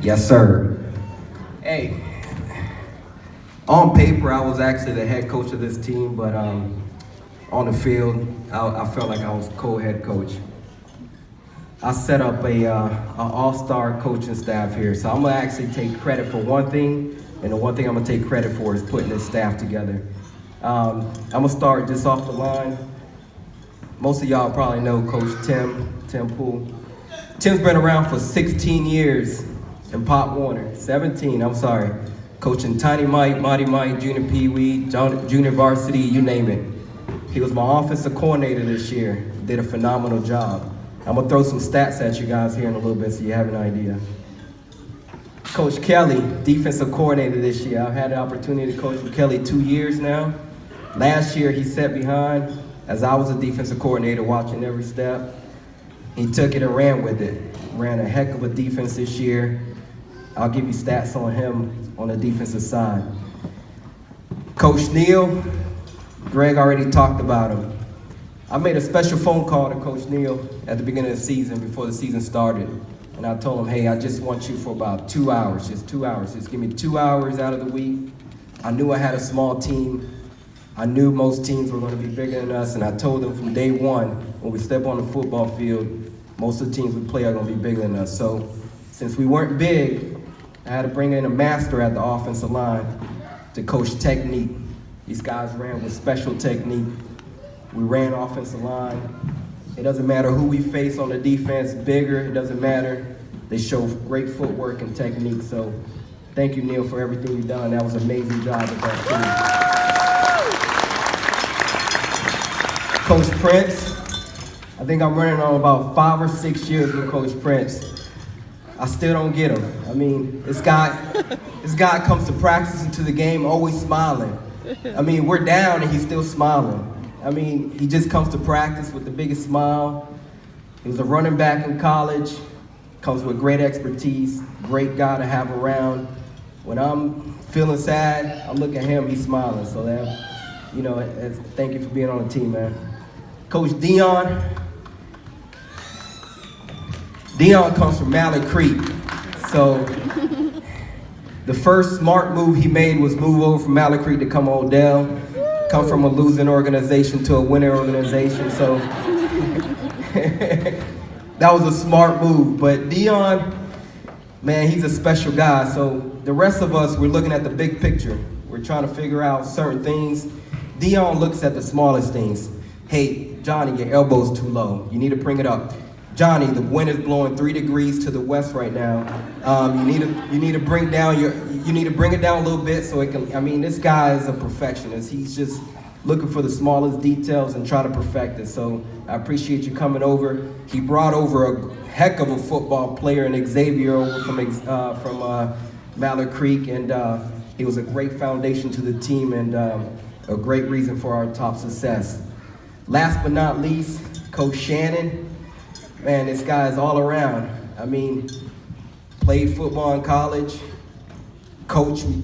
Yes, sir. Hey, on paper, I was actually the head coach of this team, but on the field, I felt like I was co-head coach. I set up an all-star coaching staff here, so I'm gonna actually take credit for one thing, and the one thing I'm gonna take credit for is putting this staff together. I'm gonna start just off the line. Most of y'all probably know Coach Tim Poole. Tim's been around for 16 years in Pop Warner, 17, I'm sorry. Coaching Tiny Mike, Mighty Mike, Junior Pee Wee, Junior Varsity, you name it. He was my offensive coordinator this year, did a phenomenal job. I'm gonna throw some stats at you guys here in a little bit so you have an idea. Coach Kelly, defensive coordinator this year. I've had the opportunity to coach with Kelly 2 years now. Last year he sat behind as I was a defensive coordinator watching every step. He took it and ran with it. Ran a heck of a defense this year. I'll give you stats on him on the defensive side. Coach Neal, Greg already talked about him. I made a special phone call to Coach Neal at the beginning of the season, before the season started. And I told him, hey, I just want you for about 2 hours, just 2 hours. Just give me 2 hours out of the week. I knew I had a small team. I knew most teams were going to be bigger than us, and I told them from day one, when we step on the football field, most of the teams we play are going to be bigger than us. So since we weren't big, I had to bring in a master at the offensive line to coach technique. These guys ran with special technique. We ran offensive line. It doesn't matter who we face on the defense, bigger, it doesn't matter. They show great footwork and technique. So thank you, Neil, for everything you've done. That was an amazing job with that team. Coach Prince, I think I'm running on about 5 or 6 years with Coach Prince. I still don't get him. I mean, this guy comes to practice and to the game always smiling. I mean, we're down and he's still smiling. I mean, he just comes to practice with the biggest smile. He was a running back in college, comes with great expertise, great guy to have around. When I'm feeling sad, I look at him, he's smiling. So that, you know, thank you for being on the team, man. Coach Dion comes from Mallard Creek. So the first smart move he made was move over from Mallard Creek to come to Odell. Come from a losing organization to a winning organization, so that was a smart move. But Dion, man, he's a special guy. So the rest of us, we're looking at the big picture. We're trying to figure out certain things. Dion looks at the smallest things. Hey, Johnny, your elbow's too low. You need to bring it up. Johnny, the wind is blowing 3 degrees to the west right now. You need to bring it down a little bit so it can. I mean, this guy is a perfectionist. He's just looking for the smallest details and try to perfect it. So I appreciate you coming over. He brought over a heck of a football player, and Xavier over from Mallard Creek, and he was a great foundation to the team and a great reason for our top success. Last but not least, Coach Shannon. Man, this guy is all around. I mean, played football in college,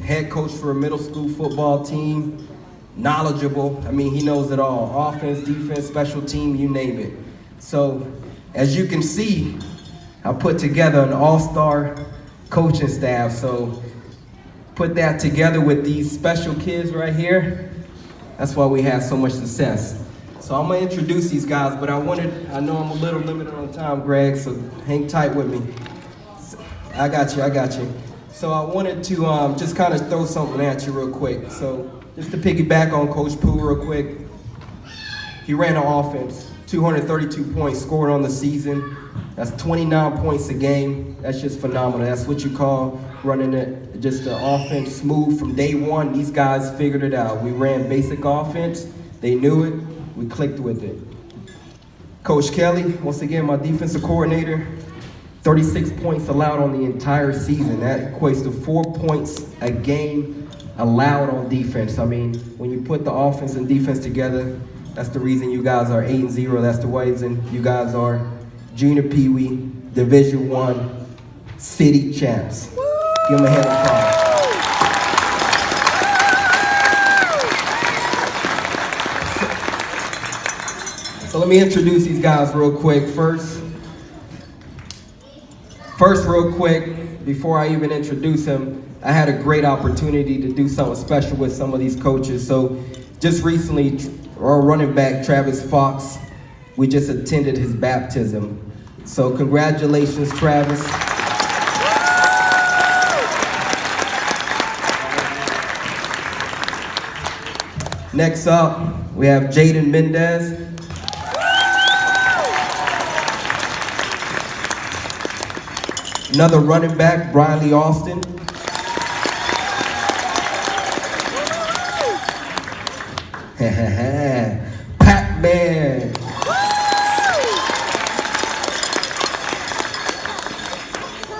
head coach for a middle school football team, knowledgeable. I mean, he knows it all. Offense, defense, special team, you name it. So, as you can see, I put together an all-star coaching staff. So, put that together with these special kids right here. That's why we have so much success. So I'm gonna introduce these guys, but I know I'm a little limited on time, Greg, so hang tight with me. I got you. So I wanted to just kind of throw something at you real quick. So just to piggyback on Coach Poole real quick, he ran an offense, 232 points scored on the season. That's 29 points a game. That's just phenomenal. That's what you call running it, just the offense smooth from day one. These guys figured it out. We ran basic offense. They knew it. We clicked with it. Coach Kelly, once again, my defensive coordinator, 36 points allowed on the entire season. That equates to 4 points a game allowed on defense. I mean, when you put the offense and defense together, that's the reason you guys are 8-0. That's the reason you guys are Junior Pee Wee, Division I, city champs. Give them a hand of applause. So let me introduce these guys real quick. First, First, real quick, before I even introduce him, I had a great opportunity to do something special with some of these coaches. So just recently, our running back, Travis Fox, we just attended his baptism. So congratulations, Travis. Next up, we have Jaden Mendez. Another running back, Briley Austin. Pac-Man.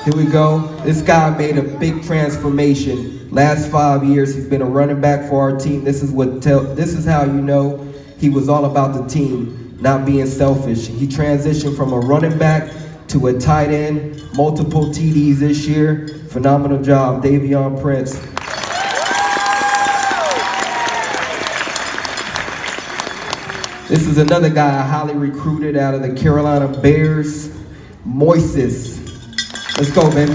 Here we go. This guy made a big transformation. Last 5 years, he's been a running back for our team. This is how you know he was all about the team, not being selfish. He transitioned from a running back to a tight end, multiple TDs this year. Phenomenal job, Davion Prince. This is another guy I highly recruited out of the Carolina Bears, Moises. Let's go, baby.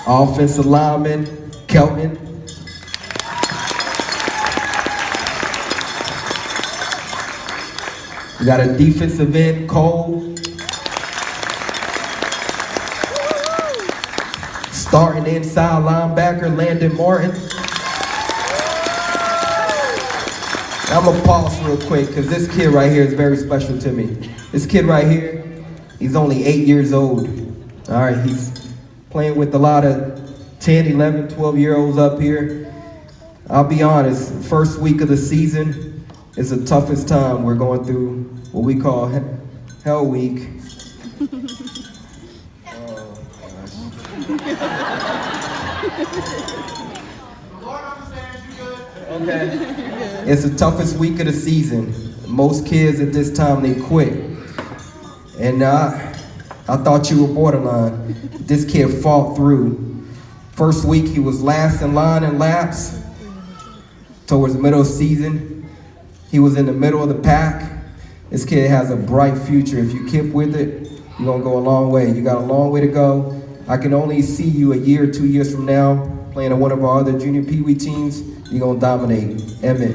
Offensive lineman, Kelton. We got a defensive end, Cole. Starting inside linebacker, Landon Martin. I'm gonna pause real quick because this kid right here is very special to me. This kid right here, he's only 8 years old. All right, he's playing with a lot of 10, 11, 12-year-olds up here. I'll be honest, first week of the season is the toughest time. We're going through what we call Hell Week. Okay. It's the toughest week of the season. Most kids at this time, they quit. And I thought you were borderline. This kid fought through. First week, he was last in line in laps. Towards the middle of the season, he was in the middle of the pack. This kid has a bright future. If you keep with it, you're gonna go a long way. You got a long way to go. I can only see you a year or 2 years from now playing on one of our other junior Pee Wee teams. You're gonna dominate. Emmett.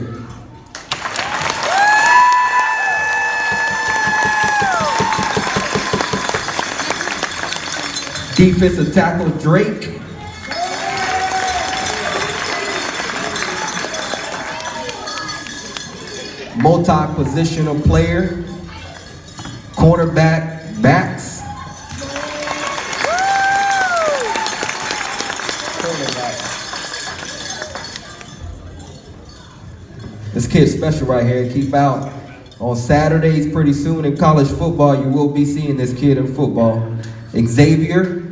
Defensive tackle, Drake. Multi-positional player, cornerback, Max. This kid's special right here. Keep out. On Saturdays, pretty soon in college football, you will be seeing this kid in football. Xavier.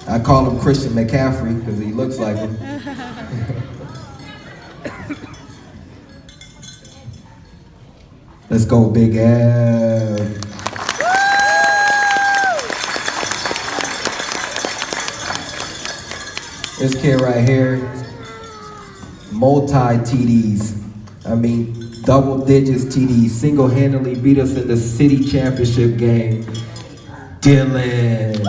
I call him Christian McCaffrey because he looks like him. Let's go, Big F. This kid right here, multi-TDs. I mean, double digits TDs. Single-handedly beat us in the city championship game. Dylan.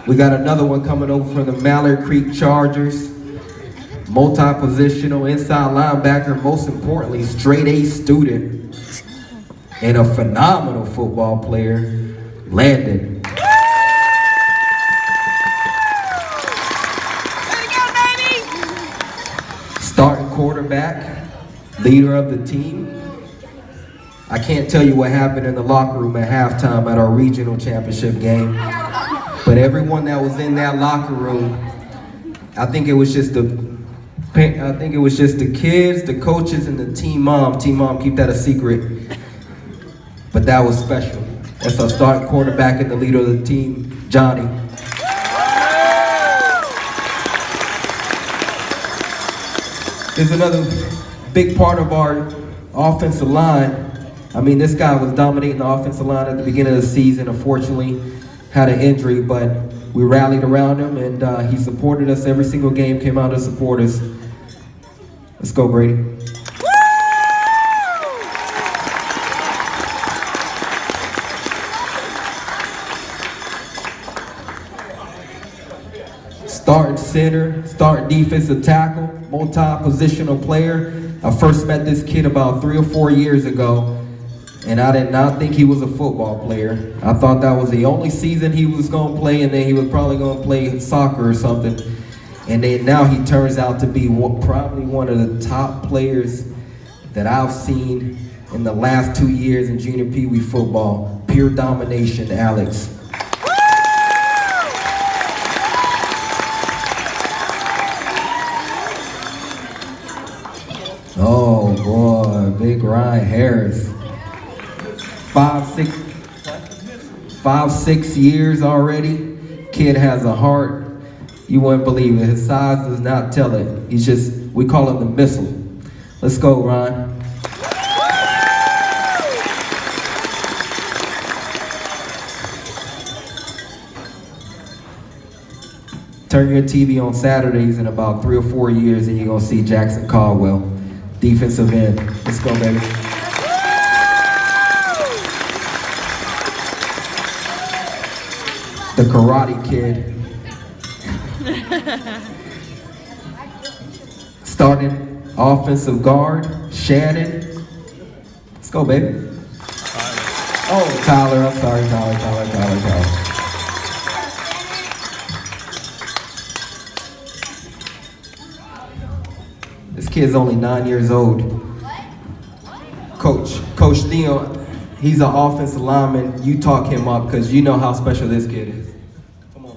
We got another one coming over from the Mallard Creek Chargers. Multi-positional inside linebacker, most importantly, straight A student. And a phenomenal football player, Landon. Way to go, baby! Starting quarterback, leader of the team. I can't tell you what happened in the locker room at halftime at our regional championship game, but everyone that was in that locker room, I think it was just the kids, the coaches, and the team mom. Team mom, keep that a secret. But that was special. That's our starting quarterback and the leader of the team, Johnny. There's another big part of our offensive line. I mean, this guy was dominating the offensive line at the beginning of the season. Unfortunately, had an injury, but we rallied around him, and he supported us every single game, came out to support us. Let's go, Brady. Starting center, starting defensive tackle, multi-positional player. I first met this kid about 3 or 4 years ago, and I did not think he was a football player. I thought that was the only season he was going to play, and then he was probably going to play soccer or something. And then now he turns out to be probably one of the top players that I've seen in the last 2 years in junior Pee Wee football. Pure domination, Alex. Oh boy, big Ryan Harris. 5'6" years already. Kid has a heart. You wouldn't believe it. His size does not tell it. He's just, we call him the missile. Let's go, Ryan. Turn your TV on Saturdays in about 3 or 4 years and you're gonna see Jackson Caldwell, defensive end. Let's go, baby. The Karate Kid. Starting offensive guard, Shannon. Let's go, baby. Oh, Tyler, I'm sorry, Tyler. This kid's only 9 years old. Coach Dion, he's an offensive lineman. You talk him up because you know how special this kid is. Come on,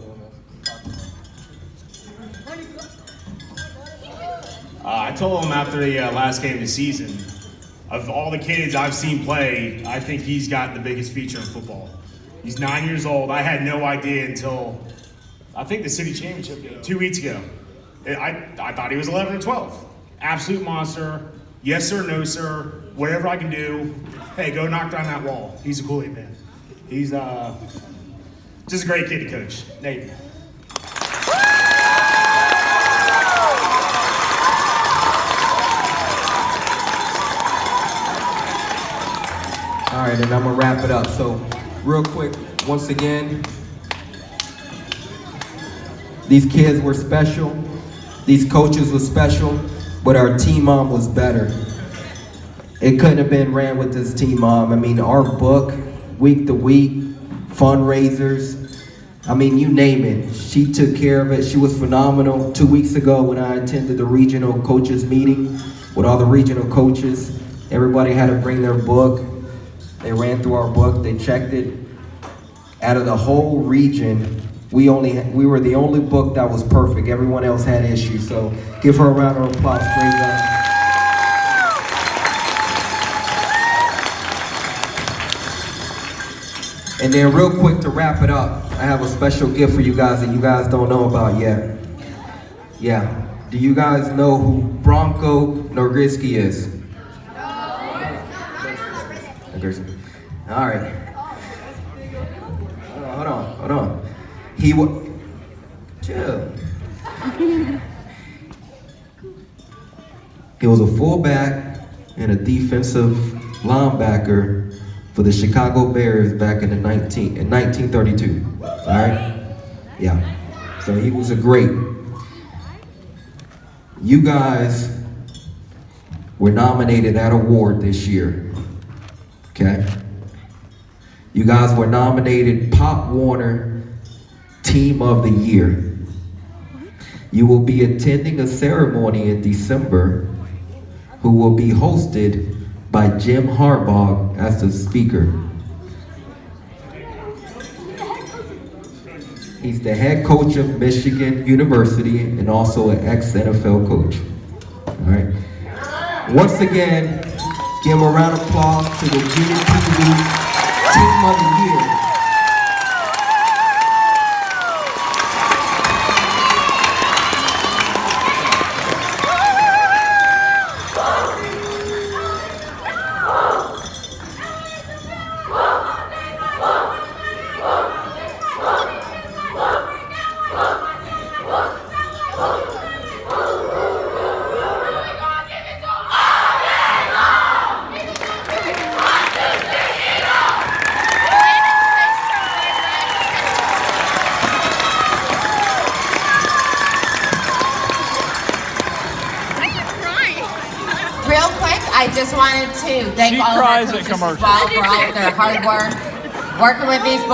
I told him after the last game of the season, of all the kids I've seen play, I think he's got the biggest feature in football. He's 9 years old. I had no idea until, I think the city championship game 2 weeks ago. I thought he was 11 or 12. Absolute monster. Yes sir, no sir. Whatever I can do. Hey, go knock down that wall. He's a Kool-Aid man. He's just a great kid to coach. Nate. All right, and I'm gonna wrap it up. So, real quick, once again, these kids were special. These coaches were special, but our team mom was better. It couldn't have been ran with this team mom. I mean, our book, week to week, fundraisers, I mean, you name it. She took care of it. She was phenomenal. 2 weeks ago when I attended the regional coaches meeting with all the regional coaches, everybody had to bring their book. They ran through our book, they checked it. Out of the whole region, we were the only book that was perfect. Everyone else had issues, so give her a round of applause. Great job. And then real quick to wrap it up, I have a special gift for you guys that you guys don't know about yet. Yeah, do you guys know who Bronco Nowitzki is? All right. Hold on. Chill. He was a fullback and a defensive linebacker for the Chicago Bears back in 1932. All right? Yeah. So he was a great. You guys were nominated that award this year. Okay? You guys were nominated Pop Warner Team of the Year. You will be attending a ceremony in December who will be hosted by Jim Harbaugh as the speaker. He's the head coach of Michigan University and also an ex-NFL coach. All right. Once again, give him a round of applause to the Junior Pee Wee Team of the Year. I just wanted to thank She all of our cries at coaches as commercials. well for all of their hard work, working with these boys.